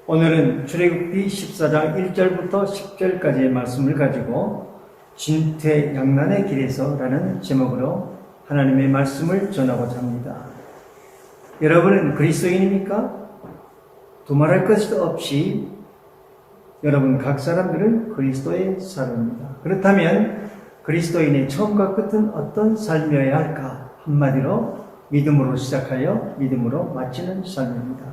오늘은 출애굽기 14장 1절부터 10절까지의 말씀을 가지고 진퇴양난의 길에서라는 제목으로 하나님의 말씀을 전하고자 합니다. 여러분은 그리스도인입니까? 두말할 것 없이 여러분 각 사람들은 그리스도의 사람입니다. 그렇다면 그리스도인의 처음과 끝은 어떤 삶이어야 할까? 한마디로 믿음으로 시작하여 믿음으로 마치는 삶입니다.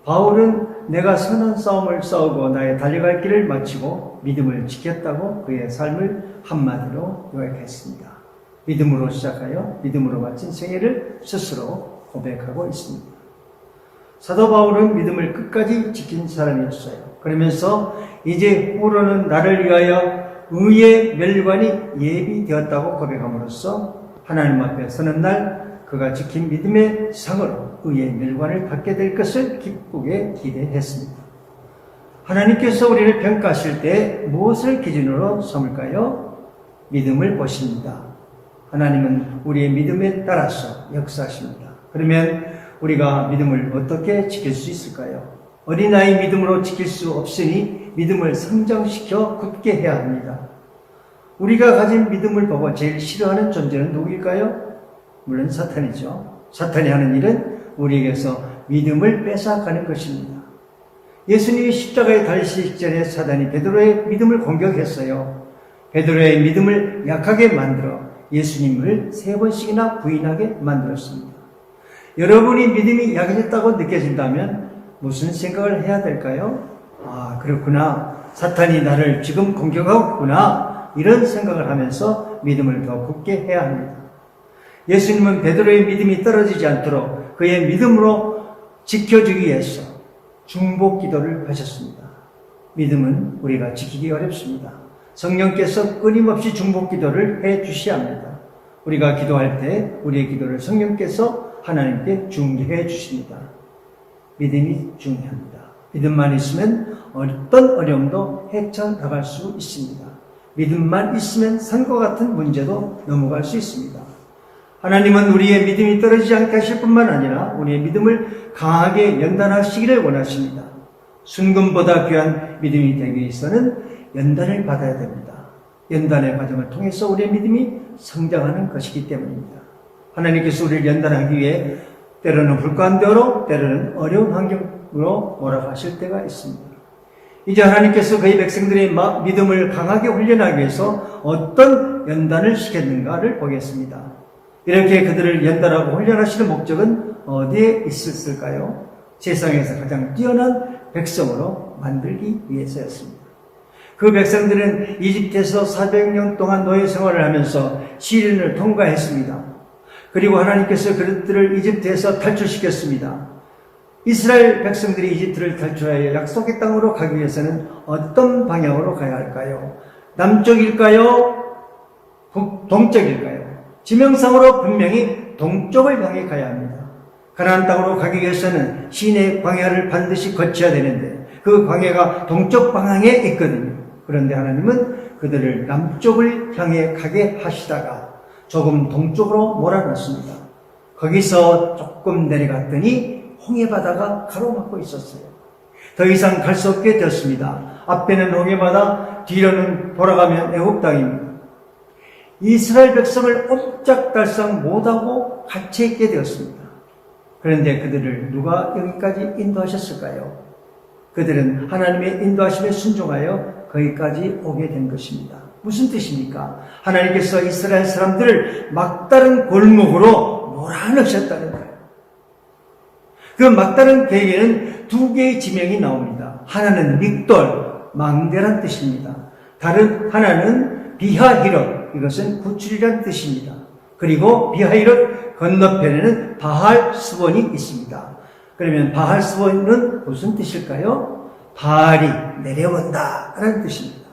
바울은 내가 선한 싸움을 싸우고 나의 달려갈 길을 마치고 믿음을 지켰다고 그의 삶을 한마디로 요약했습니다. 믿음으로 시작하여 믿음으로 마친 생애를 스스로 고백하고 있습니다. 사도 바울은 믿음을 끝까지 지킨 사람이었어요. 그러면서 이제 후로는 나를 위하여 의의 멸관이 예비되었다고 고백함으로써 하나님 앞에 서는 날 그가 지킨 믿음의 상으로 의의 멸관을 받게 될 것을 기쁘게 기대했습니다. 하나님께서 우리를 평가하실 때 무엇을 기준으로 삼을까요? 믿음을 보십니다. 하나님은 우리의 믿음에 따라서 역사하십니다. 그러면 우리가 믿음을 어떻게 지킬 수 있을까요? 어린아이 믿음으로 지킬 수 없으니 믿음을 성장시켜 굳게 해야 합니다. 우리가 가진 믿음을 보고 제일 싫어하는 존재는 누구일까요? 물론 사탄이죠. 사탄이 하는 일은 우리에게서 믿음을 뺏어가는 것입니다. 예수님이 십자가에 달리시기 전에 사단이 베드로의 믿음을 공격했어요. 베드로의 믿음을 약하게 만들어 예수님을 3번씩이나 부인하게 만들었습니다. 여러분이 믿음이 약해졌다고 느껴진다면 무슨 생각을 해야 될까요? 아, 그렇구나. 사탄이 나를 지금 공격하고 있구나. 이런 생각을 하면서 믿음을 더 굳게 해야 합니다. 예수님은 베드로의 믿음이 떨어지지 않도록 그의 믿음으로 지켜주기 위해서 중보 기도를 하셨습니다. 믿음은 우리가 지키기 어렵습니다. 성령께서 끊임없이 중보 기도를 해 주셔야 합니다. 우리가 기도할 때 우리의 기도를 성령께서 하나님께 중개해 주십니다. 믿음이 중요합니다. 믿음만 있으면 어떤 어려움도 헤쳐나갈 수 있습니다. 믿음만 있으면 산과 같은 문제도 넘어갈 수 있습니다. 하나님은 우리의 믿음이 떨어지지 않게 하실 뿐만 아니라 우리의 믿음을 강하게 연단하시기를 원하십니다. 순금보다 귀한 믿음이 되기 위해서는 연단을 받아야 됩니다. 연단의 과정을 통해서 우리의 믿음이 성장하는 것이기 때문입니다. 하나님께서 우리를 연단하기 위해 때로는 불가한대로 때로는 어려운 환경으로 몰아가실 때가 있습니다. 이제 하나님께서 그의 백성들의 믿음을 강하게 훈련하기 위해서 어떤 연단을 시켰는가를 보겠습니다. 이렇게 그들을 연단하고 훈련하시는 목적은 어디에 있었을까요? 세상에서 가장 뛰어난 백성으로 만들기 위해서였습니다. 그 백성들은 이집트에서 400년 동안 노예 생활을 하면서 시련을 통과했습니다. 그리고 하나님께서 그들을 이집트에서 탈출시켰습니다. 이스라엘 백성들이 이집트를 탈출하여 약속의 땅으로 가기 위해서는 어떤 방향으로 가야 할까요? 남쪽일까요? 동쪽일까요? 지명상으로 분명히 동쪽을 향해 가야 합니다. 가나안 땅으로 가기 위해서는 시내 광야를 반드시 거쳐야 되는데 그 광야가 동쪽 방향에 있거든요. 그런데 하나님은 그들을 남쪽을 향해 가게 하시다가 조금 동쪽으로 몰아넣습니다. 거기서 조금 내려갔더니 홍해바다가 가로막고 있었어요. 더 이상 갈 수 없게 되었습니다. 앞에는 홍해바다, 뒤로는 돌아가면 애굽 땅입니다. 이스라엘 백성을 옴짝달싹 못하고 갇혀있게 되었습니다. 그런데 그들을 누가 여기까지 인도하셨을까요? 그들은 하나님의 인도하심에 순종하여 거기까지 오게 된 것입니다. 무슨 뜻입니까? 하나님께서 이스라엘 사람들을 막다른 골목으로 몰아넣으셨다는 거예요. 그 막다른 계획에는 2개의 지명이 나옵니다. 하나는 믹돌, 망대란 뜻입니다. 다른 하나는 비하히롯, 이것은 구출이란 뜻입니다. 그리고 비하히롯 건너편에는 바할스본이 있습니다. 그러면 바할스본은 무슨 뜻일까요? 바알이 내려온다 라는 뜻입니다.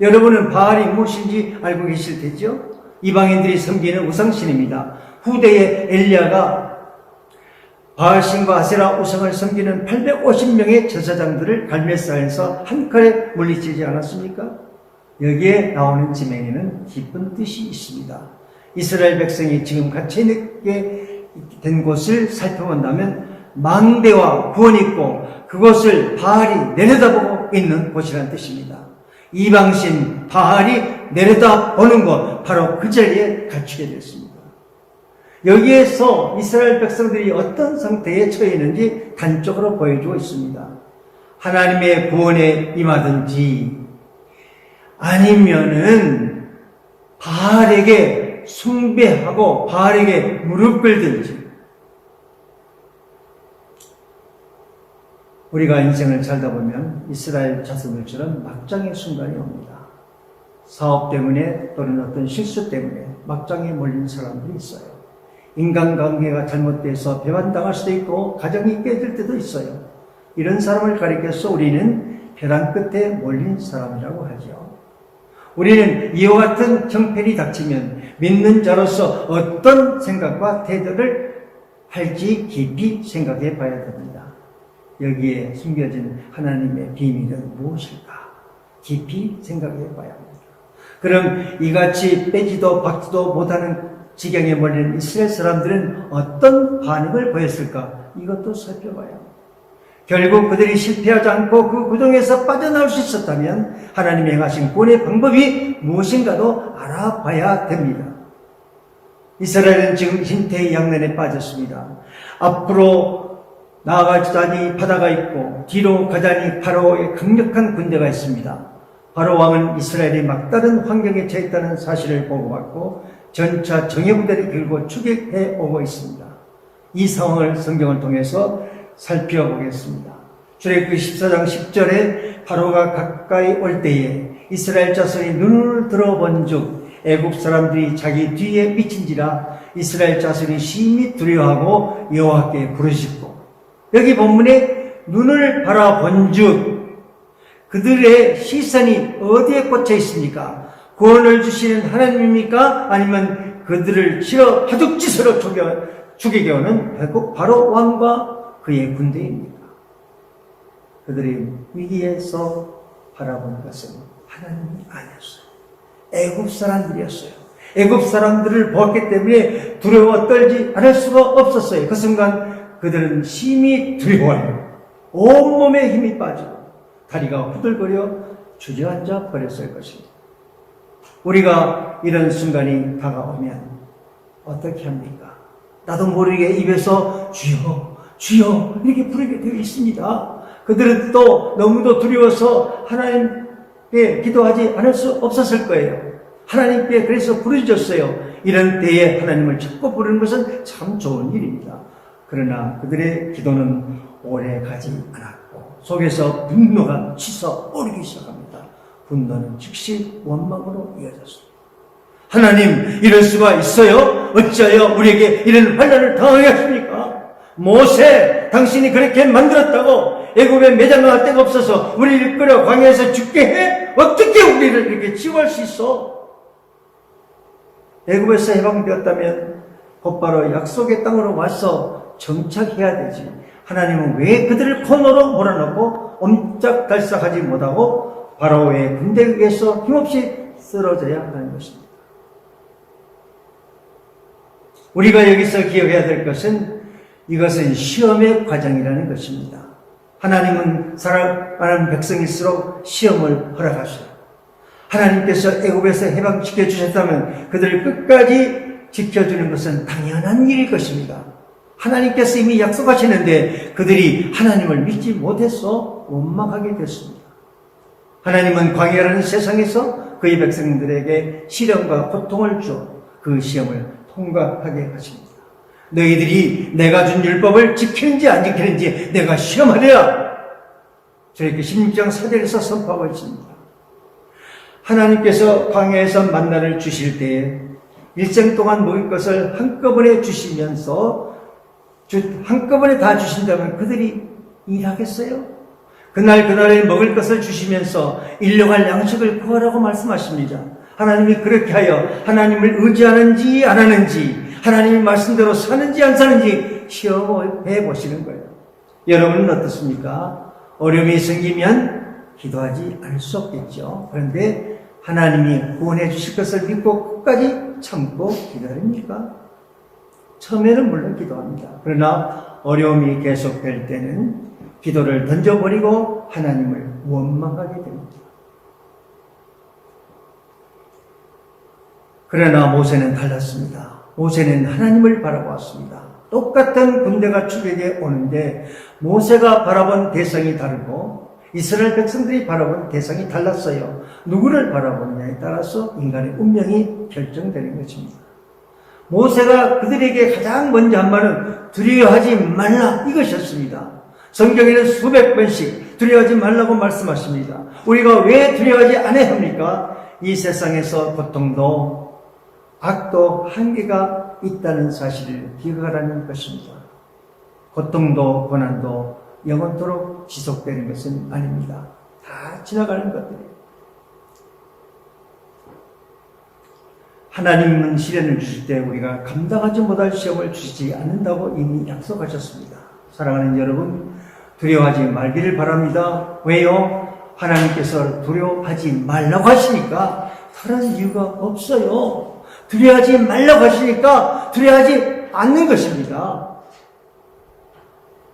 여러분은 바알이 무엇인지 알고 계실 테죠? 이방인들이 섬기는 우상신입니다. 후대의 엘리야가 바알신과 아세라 우상을 섬기는 850명의 제사장들을 갈멜산에서 한 칼에 물리치지 않았습니까? 여기에 나오는 지명에는 깊은 뜻이 있습니다. 이스라엘 백성이 지금 갇혀있게 된 곳을 살펴본다면 망대와 구원이 있고 그것을 바알이 내려다보고 있는 곳이라는 뜻입니다. 이방신 바알이 내려다보는 것, 바로 그 자리에 갖추게 됐습니다. 여기에서 이스라엘 백성들이 어떤 상태에 처해 있는지 단적으로 보여주고 있습니다. 하나님의 구원에 임하든지 아니면은 바알에게 숭배하고 바알에게 무릎 꿇든지. 우리가 인생을 살다 보면 이스라엘 자손들처럼 막장의 순간이 옵니다. 사업 때문에 또는 어떤 실수 때문에 막장에 몰린 사람들이 있어요. 인간관계가 잘못돼서 배반당할 수도 있고 가정이 깨질 때도 있어요. 이런 사람을 가리켜서 우리는 벼랑 끝에 몰린 사람이라고 하죠. 우리는 이와 같은 형편이 닥치면 믿는 자로서 어떤 생각과 태도를 할지 깊이 생각해 봐야 됩니다. 여기에 숨겨진 하나님의 비밀은 무엇일까? 깊이 생각해 봐야 합니다. 그럼 이같이 빼지도 박지도 못하는 지경에 몰린 이스라엘 사람들은 어떤 반응을 보였을까? 이것도 살펴봐야 합니다. 결국 그들이 실패하지 않고 그 구덩이에서 빠져나올 수 있었다면 하나님이 행하신 구원의 방법이 무엇인가도 알아봐야 됩니다. 이스라엘은 지금 흰태의 양난에 빠졌습니다. 앞으로 나아가자니 바다가 있고 뒤로 가자니 바로의 강력한 군대가 있습니다. 바로 왕은 이스라엘이 막다른 환경에 처했다는 사실을 보고받고 전차 정예부대를 길고 추격해 오고 있습니다. 이 상황을 성경을 통해서 살펴보겠습니다. 출애굽기 14장 10절에 바로가 가까이 올 때에 이스라엘 자손이 눈을 들어본즉 애굽 사람들이 자기 뒤에 미친지라 이스라엘 자손이 심히 두려워하고 여호와께 부르짖고, 여기 본문에 눈을 바라본즉 그들의 시선이 어디에 꽂혀 있습니까? 구원을 주시는 하나님입니까? 아니면 그들을 치러 하둑짓으로 죽이게 오는 바로 왕과 그의 군대입니까? 그들이 위기에서 바라본 것은 하나님이 아니었어요. 애굽 사람들이었어요. 애굽 사람들을 보았기 때문에 두려워 떨지 않을 수가 없었어요. 그 순간 그들은 심히 두려워해요. 온몸에 힘이 빠지고 다리가 후들거려 주저앉아 버렸을 것입니다. 우리가 이런 순간이 다가오면 어떻게 합니까? 나도 모르게 입에서 주여 주여 이렇게 부르게 되어 있습니다. 그들은 또 너무도 두려워서 하나님께 기도하지 않을 수 없었을 거예요. 하나님께 그래서 부르짖었어요. 이런 때에 하나님을 찾고 부르는 것은 참 좋은 일입니다. 그러나 그들의 기도는 오래 가지 않았고 속에서 분노가 치솟아오르기 시작합니다. 분노는 즉시 원망으로 이어졌습니다. 하나님, 이럴 수가 있어요? 어찌하여 우리에게 이런 환난을 당하게 하십니까? 모세, 당신이 그렇게 만들었다고 애굽에 매장할 데가 없어서 우리를 끌어 광야에서 죽게 해? 어떻게 우리를 이렇게 치유할 수 있어? 애굽에서 해방되었다면 곧바로 약속의 땅으로 와서 정착해야 되지. 하나님은 왜 그들을 코너로 몰아넣고 옴짝달싹하지 못하고 바로의 군대 위에서 힘없이 쓰러져야 하는 것입니다. 우리가 여기서 기억해야 될 것은 이것은 시험의 과정이라는 것입니다. 하나님은 사랑하는 백성일수록 시험을 허락하셔요. 하나님께서 애굽에서 해방시켜 주셨다면 그들을 끝까지 지켜주는 것은 당연한 일일 것입니다. 하나님께서 이미 약속하시는데 그들이 하나님을 믿지 못해서 원망하게 됐습니다. 하나님은 광야라는 세상에서 그의 백성들에게 시련과 고통을 주어 그 시험을 통과하게 하십니다. 너희들이 내가 준 율법을 지키는지 안 지키는지 내가 시험하리라. 저렇게 16장 4절에서 선포하고 있습니다. 하나님께서 광야에서 만나를 주실 때에 일생 동안 먹을 것을 한꺼번에 주시면서 한꺼번에 다 주신다면 그들이 일하겠어요? 그날에 먹을 것을 주시면서 일용할 양식을 구하라고 말씀하십니다. 하나님이 그렇게 하여 하나님을 의지하는지 안 하는지, 하나님의 말씀대로 사는지 안 사는지 시험해 보시는 거예요. 여러분은 어떻습니까? 어려움이 생기면 기도하지 않을 수 없겠죠. 그런데 하나님이 구원해 주실 것을 믿고 끝까지 참고 기다립니까? 처음에는 물론 기도합니다. 그러나 어려움이 계속될 때는 기도를 던져버리고 하나님을 원망하게 됩니다. 그러나 모세는 달랐습니다. 모세는 하나님을 바라보았습니다. 똑같은 군대가 추격해 오는데 모세가 바라본 대상이 다르고 이스라엘 백성들이 바라본 대상이 달랐어요. 누구를 바라보느냐에 따라서 인간의 운명이 결정되는 것입니다. 모세가 그들에게 가장 먼저 한 말은 두려워하지 말라 이것이었습니다. 성경에는 수백 번씩 두려워하지 말라고 말씀하십니다. 우리가 왜 두려워하지 않아야 합니까? 이 세상에서 고통도 악도 한계가 있다는 사실을 기억하라는 것입니다. 고통도 고난도 영원토록 지속되는 것은 아닙니다. 다 지나가는 것들이에요. 하나님은 시련을 주실 때 우리가 감당하지 못할 시험을 주시지 않는다고 이미 약속하셨습니다. 사랑하는 여러분, 두려워하지 말기를 바랍니다. 왜요? 하나님께서 두려워하지 말라고 하시니까 다른 이유가 없어요. 두려워하지 말라고 하시니까 두려워하지 않는 것입니다.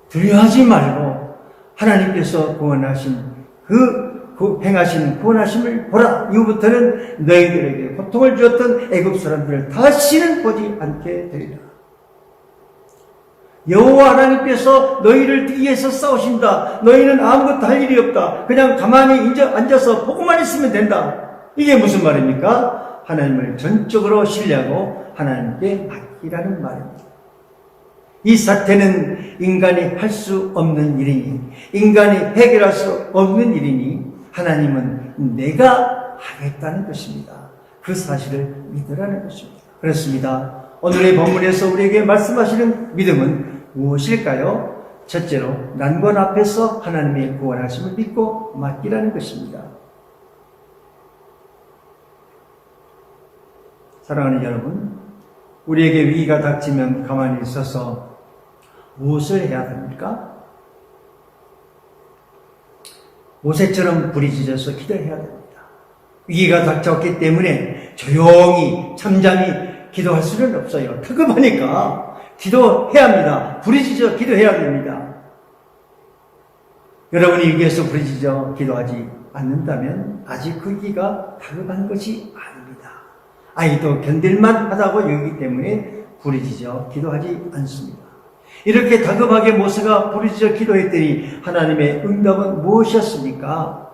두려워하지 말고 하나님께서 구원하신 행하신 구원하심을 보라. 이후부터는 너희들에게 고통을 주었던 애굽 사람들을 다시는 보지 않게 되리라. 여호와 하나님께서 너희를 위해서 싸우신다. 너희는 아무것도 할 일이 없다. 그냥 가만히 앉아서 보고만 있으면 된다. 이게 무슨 말입니까? 하나님을 전적으로 신뢰하고 하나님께 맡기라는 말입니다. 이 사태는 인간이 할 수 없는 일이니, 인간이 해결할 수 없는 일이니 하나님은 내가 하겠다는 것입니다. 그 사실을 믿으라는 것입니다. 그렇습니다. 오늘의 본문에서 우리에게 말씀하시는 믿음은 무엇일까요? 첫째로 난관 앞에서 하나님의 구원하심을 믿고 맡기라는 것입니다. 사랑하는 여러분, 우리에게 위기가 닥치면 가만히 있어서 무엇을 해야 됩니까? 모세처럼 부르짖어서 기도해야 됩니다. 위기가 닥쳤기 때문에 조용히 잠잠히 기도할 수는 없어요. 다급하니까 기도해야 합니다. 부르짖어 기도해야 됩니다. 여러분이 위기에서 부르짖어 기도하지 않는다면 아직 그 위기가 다급한 것이 아닙니다. 아이도 견딜만 하다고 여기기 때문에 부르짖어 기도하지 않습니다. 이렇게 다급하게 모세가 부르짖어 기도했더니 하나님의 응답은 무엇이었습니까?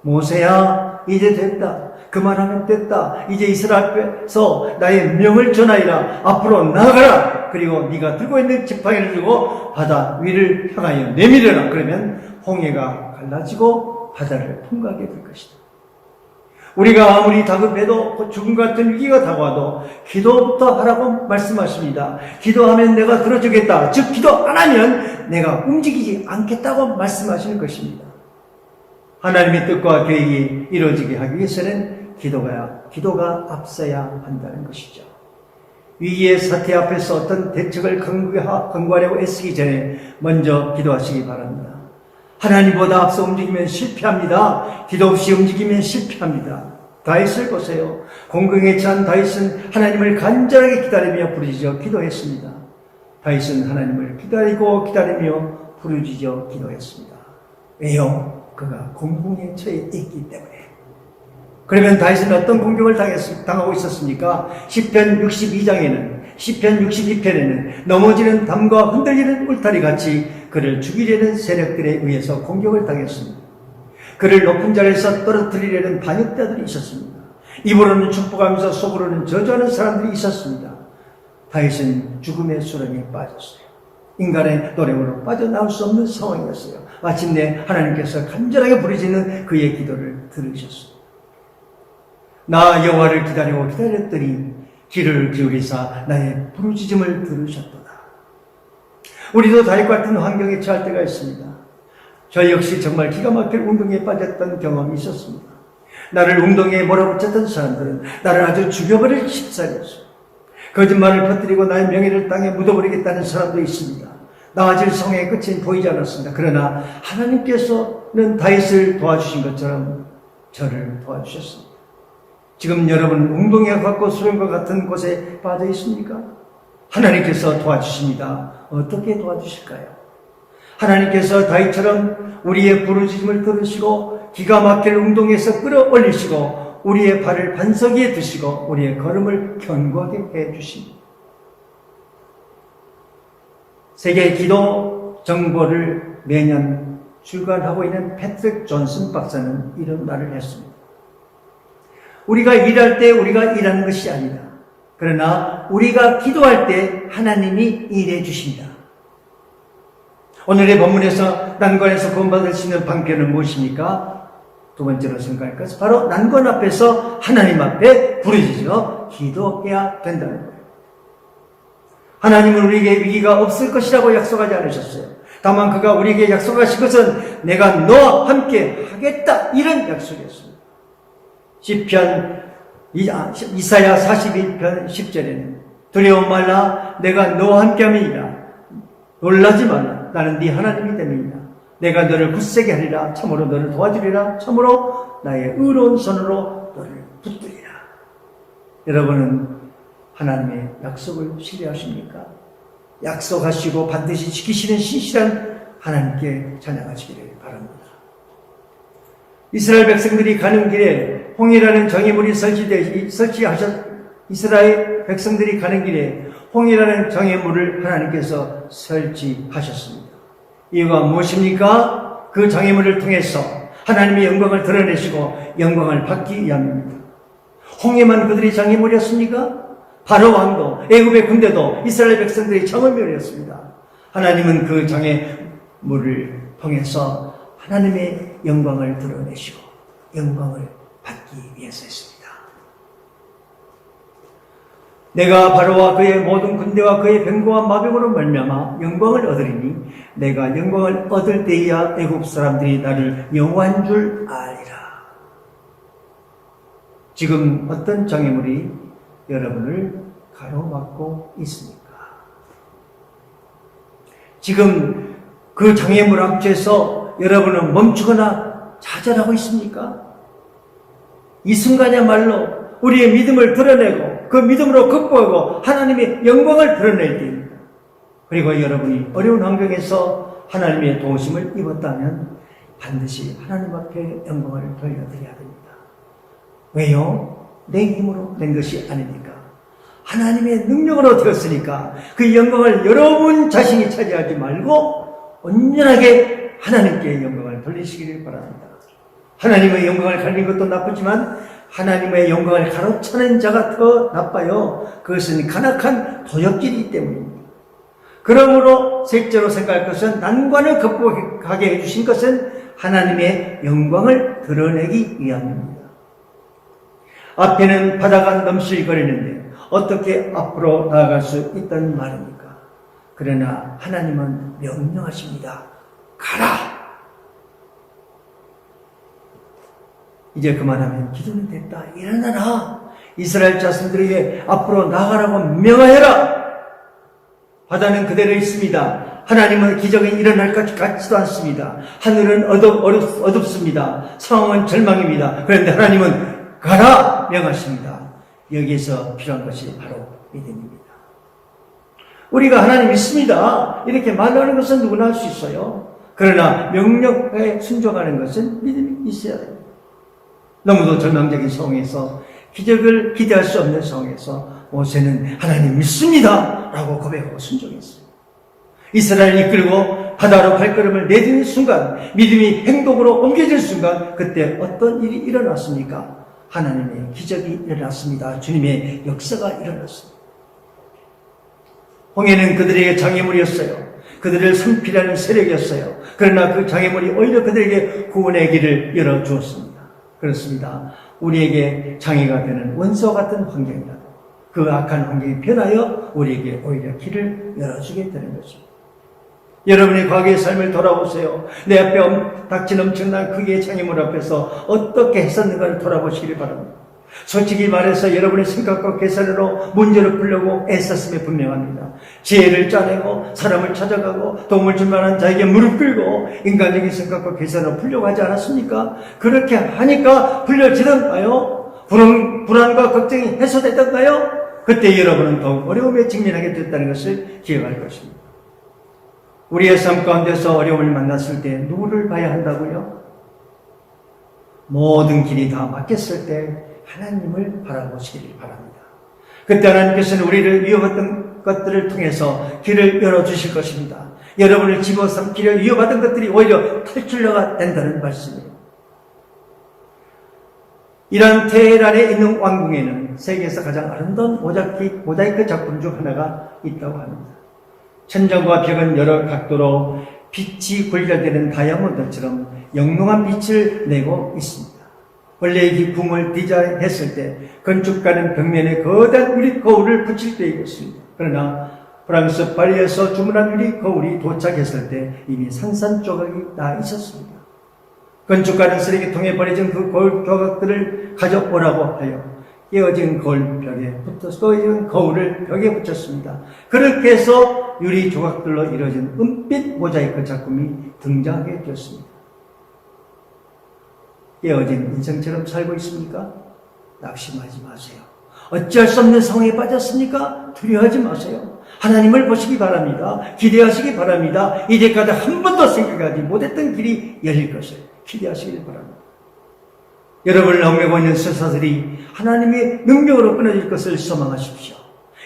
모세야, 이제 됐다. 그만하면 됐다. 이제 이스라엘 앞에서 나의 명을 전하리라. 앞으로 나아가라. 그리고 네가 들고 있는 지팡이를 들고 바다 위를 향하여 내밀어라. 그러면 홍해가 갈라지고 바다를 통과하게 될 것이다. 우리가 아무리 다급해도 죽음 같은 위기가 다가와도 기도부터 하라고 말씀하십니다. 기도하면 내가 들어주겠다. 즉 기도 안 하면 내가 움직이지 않겠다고 말씀하시는 것입니다. 하나님의 뜻과 계획이 이루어지게 하기 위해서는 기도가 앞서야 한다는 것이죠. 위기의 사태 앞에서 어떤 대책을 강구하려고 애쓰기 전에 먼저 기도하시기 바랍니다. 하나님보다 앞서 움직이면 실패합니다. 기도 없이 움직이면 실패합니다. 다윗을 보세요. 공경에 처한 다윗은 하나님을 간절하게 기다리며 부르짖어 기도했습니다. 다윗은 하나님을 기다리며 부르짖어 기도했습니다. 왜요? 그가 공경에 처해 있기 때문에. 그러면 다윗은 어떤 공격을 당하고 있었습니까? 시편 62편에는 넘어지는 담과 흔들리는 울타리 같이 그를 죽이려는 세력들에 의해서 공격을 당했습니다. 그를 높은 자리에서 떨어뜨리려는 반역자들이 있었습니다. 입으로는 축복하면서 속으로는 저주하는 사람들이 있었습니다. 다윗은 죽음의 수렁에 빠졌어요. 인간의 노력으로 빠져나올 수 없는 상황이었어요. 마침내 하나님께서 간절하게 부르짖는 그의 기도를 들으셨습니다. 나 여호와를 기다렸더니 귀를 기울이사 나의 부르짖음을 들으셨도다. 우리도 다윗 같은 환경에 처할 때가 있습니다. 저 역시 정말 기가 막힐 운동에 빠졌던 경험이 있었습니다. 나를 운동에 몰아붙였던 사람들은 나를 아주 죽여버릴 십살이었어요. 거짓말을 퍼뜨리고 나의 명예를 땅에 묻어버리겠다는 사람도 있습니다. 나아질 성의 끝은 보이지 않았습니다. 그러나 하나님께서는 다윗을 도와주신 것처럼 저를 도와주셨습니다. 지금 여러분은 운동에 가깝고 수련과 같은 곳에 빠져 있습니까? 하나님께서 도와주십니다. 어떻게 도와주실까요? 하나님께서 다윗처럼 우리의 부르짖음을 들으시고 기가 막힐 운동에서 끌어올리시고 우리의 발을 반석 위에 두시고 우리의 걸음을 견고하게 해주십니다. 세계 기도 정보를 매년 출간하고 있는 패트릭 존슨 박사는 이런 말을 했습니다. 우리가 일할 때 우리가 일하는 것이 아니다. 그러나 우리가 기도할 때 하나님이 일해 주십니다. 오늘의 본문에서 난관에서 구원받을 수 있는 방편은 무엇입니까? 두 번째로 생각할 것은 바로 난관 앞에서 하나님 앞에 부르짖어 기도해야 된다는 거예요. 하나님은 우리에게 위기가 없을 것이라고 약속하지 않으셨어요. 다만 그가 우리에게 약속하신 것은 내가 너와 함께 하겠다, 이런 약속이었습니다. 이사야 41편 10절에는 두려워 말라, 내가 너와 함께 함이니라. 놀라지 말라, 나는 네 하나님이 됨이니라. 내가 너를 굳세게 하리라. 참으로 너를 도와주리라. 참으로 나의 의로운 손으로 너를 붙들리라. 여러분은 하나님의 약속을 신뢰하십니까? 약속하시고 반드시 지키시는 신실한 하나님께 찬양하시기를 바랍니다. 이스라엘 백성들이 가는 길에 홍해라는 정예물이 이스라엘 백성들이 가는 길에 홍해라는 정예물을 하나님께서 설치하셨습니다. 이유가 무엇입니까? 그 정예물을 통해서 하나님의 영광을 드러내시고 영광을 받기 위함입니다. 홍해만 그들이 정예물이었습니까? 바로 왕도, 애굽의 군대도 이스라엘 백성들이 정예물이었습니다. 하나님은 그 정예물을 통해서 하나님의 영광을 드러내시고 영광을 받기 위해서였습니다. 내가 바로와 그의 모든 군대와 그의 병거와 마병으로 말미암아 영광을 얻으리니 내가 영광을 얻을 때에야 애굽 사람들이 나를 여호와인 줄 아리라. 지금 어떤 장애물이 여러분을 가로막고 있습니까? 지금 그 장애물 앞에서 여러분은 멈추거나 좌절하고 있습니까? 이 순간이야말로 우리의 믿음을 드러내고 그 믿음으로 극복하고 하나님의 영광을 드러낼 때입니다. 그리고 여러분이 어려운 환경에서 하나님의 도우심을 입었다면 반드시 하나님 앞에 영광을 돌려드려야 됩니다. 왜요? 내 힘으로 된 것이 아니니까. 하나님의 능력으로 되었으니까 그 영광을 여러분 자신이 차지하지 말고 온전하게 하나님께 영광을 돌리시기를 바랍니다. 하나님의 영광을 가리는 것도 나쁘지만 하나님의 영광을 가로차는 자가 더 나빠요. 그것은 간악한 도적질이기 때문입니다. 그러므로 셋째로 생각할 것은 난관을 극복하게 해주신 것은 하나님의 영광을 드러내기 위함입니다. 앞에는 바다가 넘실거리는데 어떻게 앞으로 나아갈 수 있단 말입니까? 그러나 하나님은 명령하십니다. 가라! 이제 그만하면 기도는 됐다. 일어나라. 이스라엘 자손들에게 앞으로 나가라고 명하여라. 바다는 그대로 있습니다. 하나님은 기적이 일어날 것 같지도 않습니다. 하늘은 어둡습니다. 상황은 절망입니다. 그런데 하나님은 가라 명하십니다. 여기에서 필요한 것이 바로 믿음입니다. 우리가 하나님 믿습니다. 이렇게 말하는 것은 누구나 할 수 있어요. 그러나 명령에 순종하는 것은 믿음이 있어야 됩니다. 너무도 절망적인 상황에서 기적을 기대할 수 없는 상황에서 모세는 하나님 믿습니다 라고 고백하고 순종했어요. 이스라엘을 이끌고 바다로 발걸음을 내딛는 순간, 믿음이 행동으로 옮겨질 순간, 그때 어떤 일이 일어났습니까? 하나님의 기적이 일어났습니다. 주님의 역사가 일어났습니다. 홍해는 그들에게 장애물이었어요. 그들을 섬피라는 세력이었어요. 그러나 그 장애물이 오히려 그들에게 구원의 길을 열어주었습니다. 그렇습니다. 우리에게 장애가 되는 원수와 같은 환경이라도 그 악한 환경이 변하여 우리에게 오히려 길을 열어주게 되는 것입니다. 여러분의 과거의 삶을 돌아보세요. 내 앞에 닥친 엄청난 크기의 장애물 앞에서 어떻게 했었는가를 돌아보시길 바랍니다. 솔직히 말해서 여러분의 생각과 계산으로 문제를 풀려고 애썼음에 분명합니다. 지혜를 짜내고 사람을 찾아가고 도움을 줄 만한 자에게 무릎 꿇고 인간적인 생각과 계산으로 풀려고 하지 않았습니까? 그렇게 하니까 풀려지던가요? 불안과 걱정이 해소되던가요? 그때 여러분은 더욱 어려움에 직면하게 됐다는 것을 기억할 것입니다. 우리의 삶 가운데서 어려움을 만났을 때 누구를 봐야 한다고요? 모든 길이 다 막혔을 때 하나님을 바라보시기를 바랍니다. 그때 하나님께서는 우리를 위협했던 것들을 통해서 길을 열어주실 것입니다. 여러분을 집어삼키려 위협하던 것들이 오히려 탈출로가 된다는 말씀이에요. 이란 테헤란에 있는 왕궁에는 세계에서 가장 아름다운 모자이크 작품 중 하나가 있다고 합니다. 천장과 벽은 여러 각도로 빛이 굴절되는 다이아몬드처럼 영롱한 빛을 내고 있습니다. 원래 이 궁을 디자인했을 때 건축가는 벽면에 거대한 유리 거울을 붙일 때이었습니다. 그러나 프랑스 파리에서 주문한 유리 거울이 도착했을 때 이미 산산조각이 나 있었습니다. 건축가는 쓰레기통에 버려진 그 거울 조각들을 가져오라고 하여 깨어진 거울벽에 깨어진 거울을 벽에 붙였습니다. 그렇게 해서 유리 조각들로 이루어진 은빛 모자이크 작품이 등장하게 되었습니다. 깨어진 인생처럼 살고 있습니까? 낙심하지 마세요. 어찌할 수 없는 상황에 빠졌습니까? 두려워하지 마세요. 하나님을 보시기 바랍니다. 기대하시기 바랍니다. 이제까지 한 번도 생각하지 못했던 길이 열릴 것을 기대하시길 바랍니다. 여러분을 얽매고 있는 쇠사슬이 하나님의 능력으로 끊어질 것을 소망하십시오.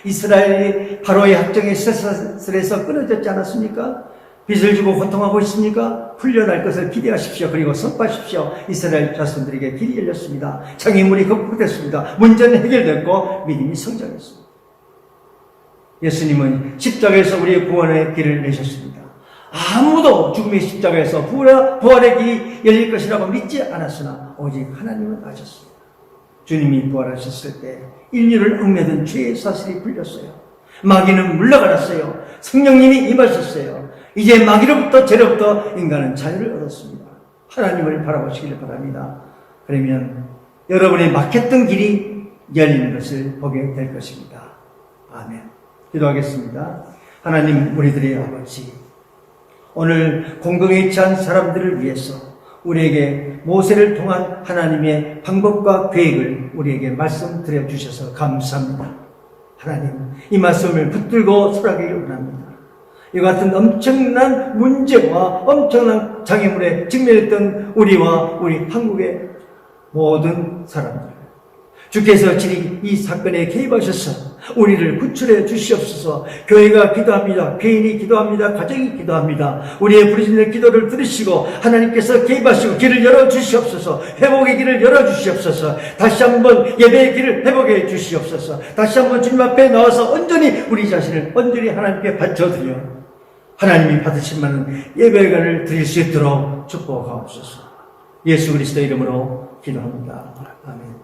이스라엘이 바로의 학정의 쇠사슬에서 끊어졌지 않았습니까? 빚을 주고 고통하고 있습니까? 풀려날 것을 기대하십시오. 그리고 선포하십시오. 이스라엘 자손들에게 길이 열렸습니다. 장애물이 극복됐습니다. 문제는 해결됐고 믿음이 성장했습니다. 예수님은 십자가에서 우리의 구원의 길을 내셨습니다. 아무도 죽음의 십자가에서 부활의 길이 열릴 것이라고 믿지 않았으나 오직 하나님은 아셨습니다. 주님이 부활하셨을 때 인류를 얽매던 죄의 사슬이 풀렸어요. 마귀는 물러가랐어요. 성령님이 임하셨어요. 이제 마귀로부터 죄로부터 인간은 자유를 얻었습니다. 하나님을 바라보시길 바랍니다. 그러면 여러분의 막혔던 길이 열리는 것을 보게 될 것입니다. 아멘. 기도하겠습니다. 하나님, 우리들의 아버지, 오늘 공동에 처한 사람들을 위해서 우리에게 모세를 통한 하나님의 방법과 계획을 우리에게 말씀드려 주셔서 감사합니다. 하나님, 이 말씀을 붙들고 살아가기를 원합니다. 이 같은 엄청난 문제와 엄청난 장애물에 직면했던 우리와 우리 한국의 모든 사람들, 주께서 친히 이 사건에 개입하셔서 우리를 구출해 주시옵소서. 교회가 기도합니다. 개인이 기도합니다. 가정이 기도합니다. 우리의 부르짖는 기도를 들으시고 하나님께서 개입하시고 길을 열어주시옵소서. 회복의 길을 열어주시옵소서. 다시 한번 예배의 길을 회복해 주시옵소서. 다시 한번 주님 앞에 나와서 온전히 우리 자신을 온전히 하나님께 바쳐드려 하나님이 받으신 많은 예배를 드릴 수 있도록 축복하옵소서. 예수 그리스도 이름으로 기도합니다. 아멘.